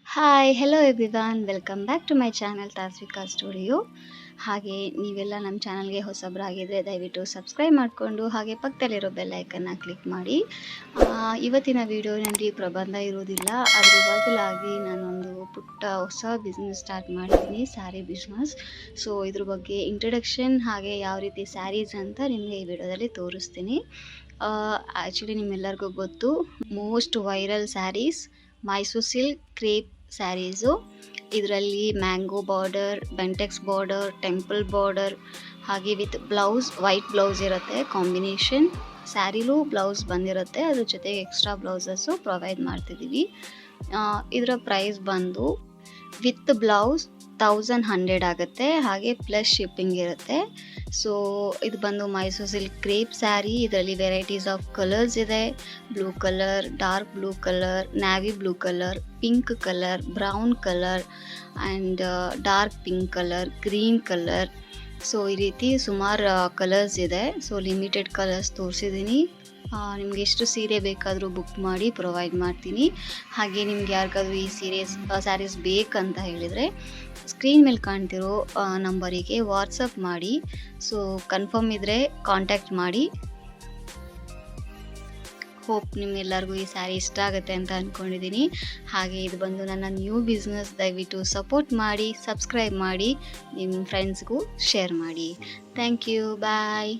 Hi hello everyone welcome back to my channel Taswika studio. ಹಾಗೆ ನೀವೆಲ್ಲ ನಮ್ಮ ಚಾನಲ್ಗೆ ಹೊಸಬರಾಗಿದ್ದರೆ ದಯವಿಟ್ಟು ಸಬ್ಸ್ಕ್ರೈಬ್ ಮಾಡಿಕೊಂಡು ಹಾಗೆ ಪಕ್ಕದಲ್ಲಿರೋ ಬೆಲ್ ಐಕನ್ನ ಕ್ಲಿಕ್ ಮಾಡಿ. ಇವತ್ತಿನ ವಿಡಿಯೋನಲ್ಲಿ ಪ್ರಬಂಧ ಇರೋದಿಲ್ಲ, ಅದ್ರ ಬದಲಾಗಿ ನಾನೊಂದು ಪುಟ್ಟ ಹೊಸ ಬಿಸ್ನೆಸ್ ಸ್ಟಾರ್ಟ್ ಮಾಡಿದ್ದೀನಿ, ಸ್ಯಾರಿ ಬಿಸ್ನೆಸ್. ಸೊ ಇದ್ರ ಬಗ್ಗೆ ಇಂಟ್ರಡಕ್ಷನ್ ಹಾಗೆ ಯಾವ ರೀತಿ ಸ್ಯಾರೀಸ್ ಅಂತ ನಿಮಗೆ ಈ ವಿಡಿಯೋದಲ್ಲಿ ತೋರಿಸ್ತೀನಿ. ಆ್ಯಕ್ಚುಲಿ ನಿಮ್ಮೆಲ್ಲರಿಗೂ ಗೊತ್ತು, most viral sarees Mysuru silk crepe sarees. ಇದರಲ್ಲಿ mango border, Bentex border, temple border ಹಾಗೆ ವಿತ್ ಬ್ಲೌಸ್, ವೈಟ್ ಬ್ಲೌಸ್ ಇರುತ್ತೆ ಕಾಂಬಿನೇಷನ್. ಸ್ಯಾರಿಲೂ ಬ್ಲೌಸ್ ಬಂದಿರುತ್ತೆ, ಅದ್ರ ಜೊತೆಗೆ ಎಕ್ಸ್ಟ್ರಾ ಬ್ಲೌಸಸ್ಸು ಪ್ರೊವೈಡ್ ಮಾಡ್ತಿದ್ದೀವಿ. ಇದರ ಪ್ರೈಸ್ ಬಂದು ವಿತ್ ಬ್ಲೌಸ್ 1100 ಆಗುತ್ತೆ, ಹಾಗೆ ಪ್ಲಸ್ ಶಿಪ್ಪಿಂಗ್ ಇರುತ್ತೆ. ಸೊ ಇದು ಬಂದು ಮೈಸೂರು ಸಿಲ್ಕ್ ಕ್ರೇಪ್ ಸ್ಯಾರಿ. ಇದರಲ್ಲಿ ವೆರೈಟೀಸ್ ಆಫ್ ಕಲರ್ಸ್ ಇದೆ. Blue colour, dark blue colour, navy blue colour, pink colour, brown colour and dark pink colour, green colour. So ಈ ರೀತಿ ಸುಮಾರು ಕಲರ್ಸ್ ಇದೆ. ಸೊ ಲಿಮಿಟೆಡ್ ಕಲರ್ಸ್ ತೋರಿಸಿದ್ದೀನಿ. ನಿಮ್ಗೆ ಎಷ್ಟು ಸೀರೆ ಬೇಕಾದರೂ ಬುಕ್ ಮಾಡಿ ಪ್ರೊವೈಡ್ ಮಾಡ್ತೀನಿ. ಹಾಗೆ ನಿಮ್ಗೆ ಯಾರಿಗಾದ್ರೂ ಈ ಸ್ಯಾರೀಸ್ ಬೇಕಂತ ಹೇಳಿದರೆ ಸ್ಕ್ರೀನ್ ಮೇಲೆ ಕಾಣ್ತಿರೋ ನಂಬರಿಗೆ ವಾಟ್ಸಪ್ ಮಾಡಿ. ಸೊ ಕನ್ಫರ್ಮ್ ಇದ್ದರೆ ಕಾಂಟ್ಯಾಕ್ಟ್ ಮಾಡಿ. ಹೋಪ್ ನಿಮ್ಗೆಲ್ಲರಿಗೂ ಈ ಸ್ಯಾರಿ ಇಷ್ಟ ಆಗುತ್ತೆ ಅಂತ ಅಂದ್ಕೊಂಡಿದ್ದೀನಿ. ಹಾಗೆ ಇದು ಬಂದು ನನ್ನ ನ್ಯೂ ಬಿಸ್ನೆಸ್, ದಯವಿಟ್ಟು ಸಪೋರ್ಟ್ ಮಾಡಿ, ಸಬ್ಸ್ಕ್ರೈಬ್ ಮಾಡಿ, ನಿಮ್ಮ ಫ್ರೆಂಡ್ಸ್ಗೂ ಶೇರ್ ಮಾಡಿ. Thank you, bye.